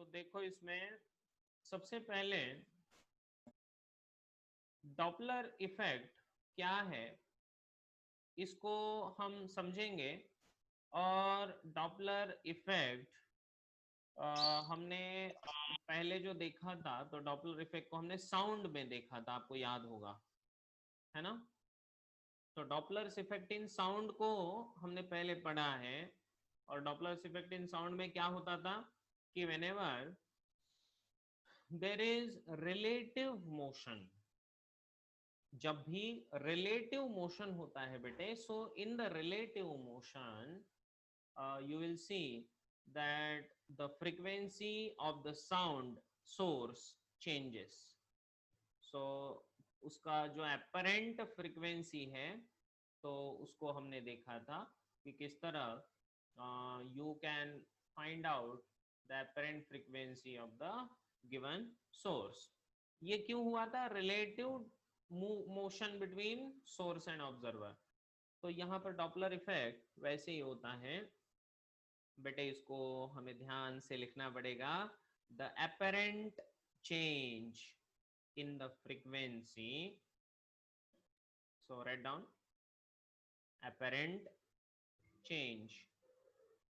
तो देखो इसमें सबसे पहले डॉपलर इफेक्ट क्या है इसको हम समझेंगे। और डॉपलर इफेक्ट हमने पहले जो देखा था, तो डॉपलर इफेक्ट को हमने साउंड में देखा था, आपको याद होगा, है ना। तो डॉपलर इफेक्ट इन साउंड को हमने पहले पढ़ा है। और डॉपलर इफेक्ट इन साउंड में क्या होता था कि whenever there is relative motion, जब भी रिलेटिव मोशन होता है बेटे, so in the relative motion you will see that the frequency of the sound source changes. So उसका जो apparent frequency है, तो उसको हमने देखा था कि किस तरह you can find out the apparent frequency of the given source. ये क्यों हुआ था? relative motion between source and observer. तो यहाँ पर डॉपलर इफेक्ट वैसे ही होता है बेटे, इसको हमें ध्यान से लिखना पड़ेगा। The apparent change in the frequency, so write down apparent change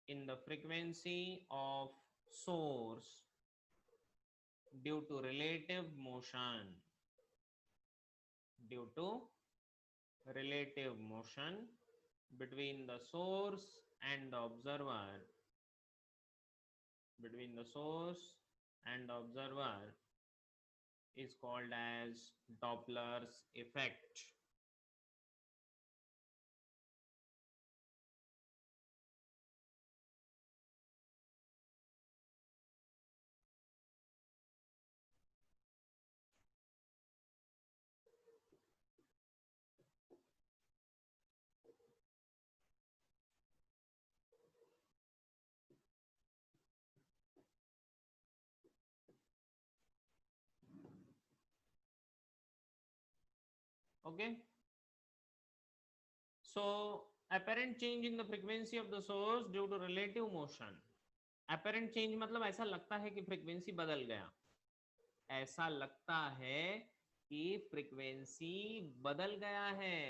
in the frequency of source due to relative motion, due to relative motion between the source and the observer, between the source and the observer is called as Doppler's effect. Okay, so apparent change in the frequency of the source due to relative motion. apparent change मतलब ऐसा लगता है कि frequency बदल गया, ऐसा लगता है कि फ्रीक्वेंसी बदल गया है।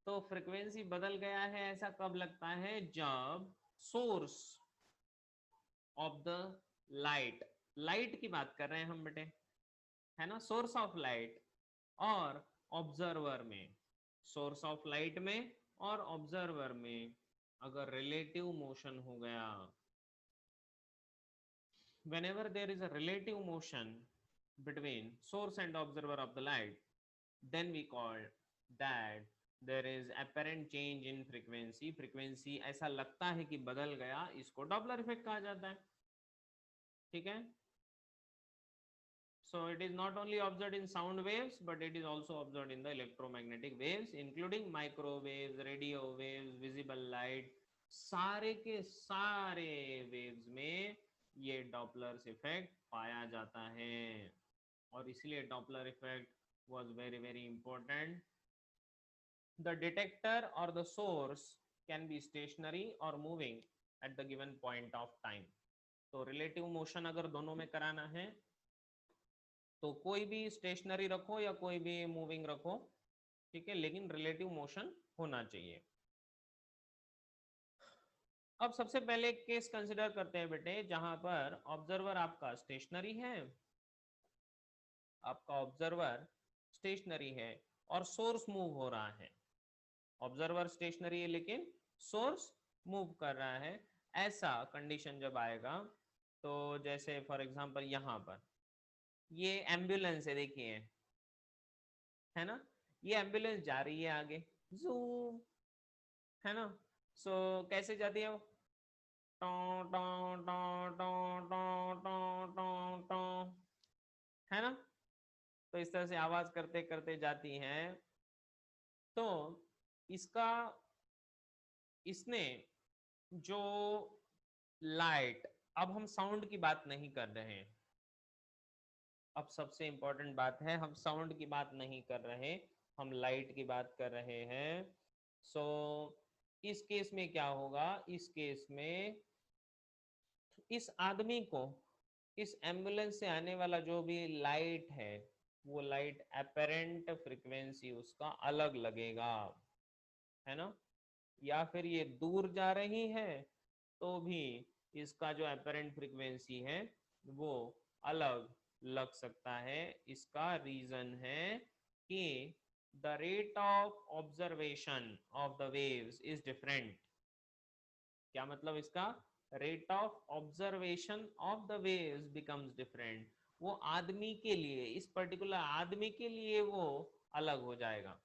तो फ्रीक्वेंसी बदल गया है ऐसा कब लगता है? जब source of the light, light की बात कर रहे हैं हम बेटे, है ना, सोर्स ऑफ लाइट और ऑब्जर्वर में, सोर्स ऑफ लाइट में और ऑब्जर्वर में अगर रिलेटिव मोशन हो गया, whenever there is a relative motion between source and observer of the light, then we call that there is apparent change in frequency. frequency ऐसा लगता है कि बदल गया, इसको डॉपलर इफेक्ट कहा जाता है। ठीक है, so it is not only observed in sound waves but it is also observed in the electromagnetic waves including microwaves, radio waves, visible light, सारे के सारे waves में ये डॉपलर इफेक्ट पाया जाता है। और इसलिए Doppler effect was very important. The detector or the source can be stationary or moving at the given point of time. तो रिलेटिव मोशन अगर दोनों में कराना है तो कोई भी स्टेशनरी रखो या कोई भी मूविंग रखो, ठीक है, लेकिन रिलेटिव मोशन होना चाहिए। अब सबसे पहले एक केस कंसिडर करते हैं बेटे, जहां पर ऑब्जर्वर आपका स्टेशनरी है, आपका ऑब्जर्वर स्टेशनरी है और सोर्स मूव हो रहा है। ऑब्जर्वर स्टेशनरी है लेकिन सोर्स मूव कर रहा है। ऐसा कंडीशन जब आएगा तो जैसे फॉर एग्जांपल यहाँ पर ये एम्बुलेंस है, देखिए, है ना, ये एम्बुलेंस जा रही है आगे, जूम, है ना। सो कैसे जाती है वो? टो टो टो टो टो टो टो टो, है ना। तो इस तरह से आवाज करते करते जाती है। तो इसका, इसने जो लाइट, अब हम साउंड की बात नहीं कर रहे हैं, अब सबसे इंपॉर्टेंट बात है, हम साउंड की बात नहीं कर रहे, हम लाइट की बात कर रहे हैं। सो इस केस में क्या होगा? इस केस में इस आदमी को इस एम्बुलेंस से आने वाला जो भी लाइट है वो लाइट एपेरेंट फ्रीक्वेंसी उसका अलग लगेगा, है ना। या फिर ये दूर जा रही है तो भी इसका जो एपेरेंट फ्रीक्वेंसी है वो अलग लग सकता है। इसका रीजन है कि the rate of observation of the waves is different. क्या मतलब इसका? Rate of observation of the waves becomes different. वो आदमी के लिए, इस पर्टिकुलर आदमी के लिए वो अलग हो जाएगा।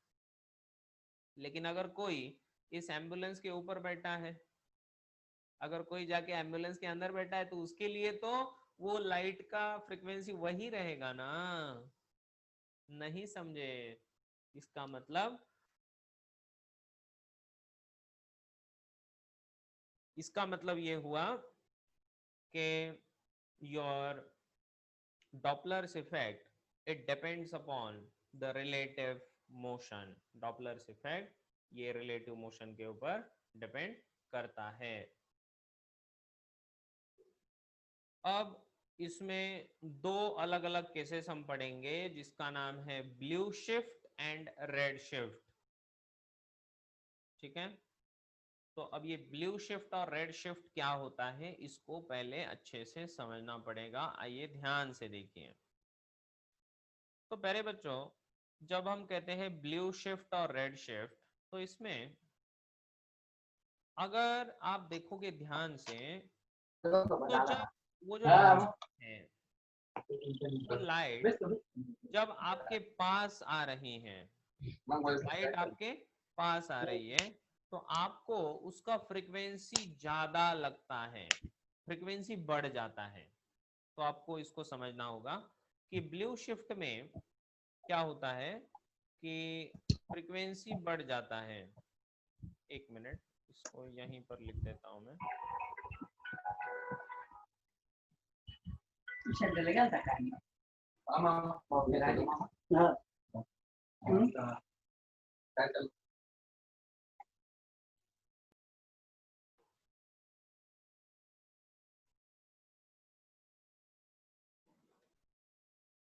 लेकिन अगर कोई इस एम्बुलेंस के ऊपर बैठा है, अगर कोई जाके एम्बुलेंस के अंदर बैठा है तो उसके लिए तो वो लाइट का फ्रीक्वेंसी वही रहेगा ना। नहीं समझे? इसका मतलब, इसका मतलब ये हुआ कि your Doppler's effect, it depends upon the relative motion. Doppler's effect ये relative motion के ऊपर depend करता है। अब इसमें दो अलग अलग केसेस हम पढ़ेंगे जिसका नाम है blue shift and red shift. ठीक है, तो अब ये ब्लू शिफ्ट और रेड शिफ्ट क्या होता है इसको पहले अच्छे से समझना पड़ेगा। आइए ध्यान से देखिए। तो पहले बच्चों, जब हम कहते हैं ब्लू शिफ्ट और रेड शिफ्ट, तो इसमें अगर आप देखोगे ध्यान से तो जब वो जो लाइट है, वो लाइट जब आपके पास आ रही है, लाइट आपके पास आ रही है तो आपको उसका फ्रीक्वेंसी ज्यादा लगता है, फ्रीक्वेंसी बढ़ जाता है। तो आपको इसको समझना होगा कि ब्लू शिफ्ट में क्या होता है कि फ्रीक्वेंसी बढ़ जाता है। एक मिनट, इसको यहीं पर लिख देता हूं मैं।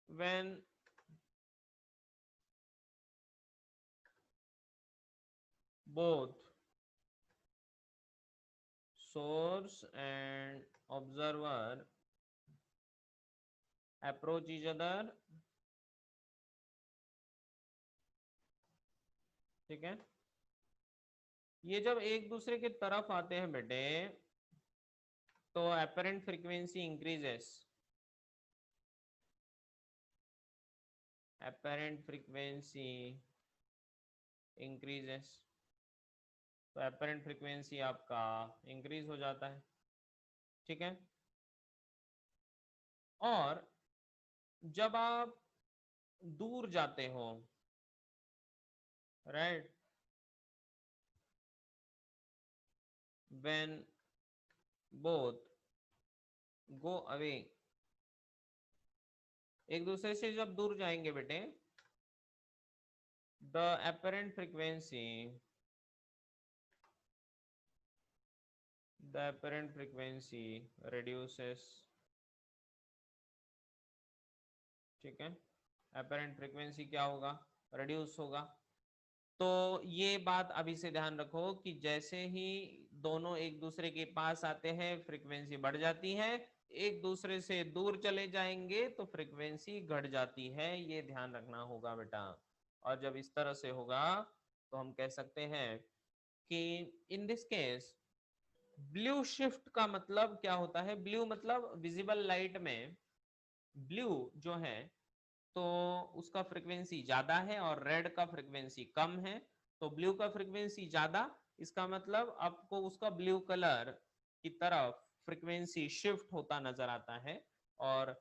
When both source and observer approach each other, ठीक है, ये जब एक दूसरे के तरफ आते हैं बेटे तो apparent frequency increases, apparent frequency increases, तो apparent frequency आपका increase हो जाता है। ठीक है, और जब आप दूर जाते हो, right, when both go away, एक दूसरे से जब दूर जाएंगे बेटे, the apparent frequency, the apparent frequency reduces। ठीक है, apparent frequency क्या होगा? reduce होगा। तो ये बात अभी से ध्यान रखो कि जैसे ही दोनों एक दूसरे के पास आते हैं फ्रीक्वेंसी बढ़ जाती है, एक दूसरे से दूर चले जाएंगे तो फ्रीक्वेंसी घट जाती है। ये ध्यान रखना होगा बेटा। और जब इस तरह से होगा तो हम कह सकते हैं कि in this case blue shift का मतलब क्या होता है? ब्लू मतलब विजिबल लाइट में ब्लू जो है तो उसका फ्रीक्वेंसी ज्यादा है और रेड का फ्रीक्वेंसी कम है। तो ब्लू का फ्रीक्वेंसी ज्यादा, इसका मतलब आपको उसका ब्लू कलर की तरफ फ्रीक्वेंसी शिफ्ट होता नजर आता है। और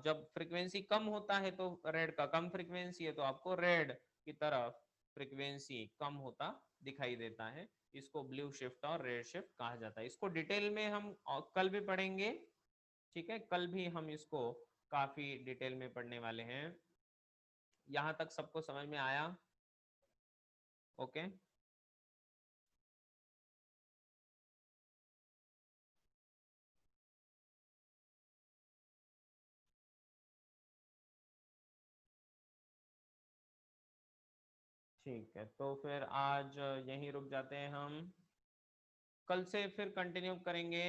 जब फ्रीक्वेंसी कम होता है तो रेड का कम फ्रीक्वेंसी है तो आपको रेड की तरफ फ्रीक्वेंसी कम होता दिखाई देता है। इसको ब्लू शिफ्ट और रेड शिफ्ट कहा जाता है। इसको डिटेल में हम कल भी पढ़ेंगे। ठीक है, कल भी हम इसको काफी डिटेल में पढ़ने वाले हैं। यहाँ तक सबको समझ में आया? ओके। ठीक है, तो फिर आज यहीं रुक जाते हैं हम। कल से फिर कंटिन्यू करेंगे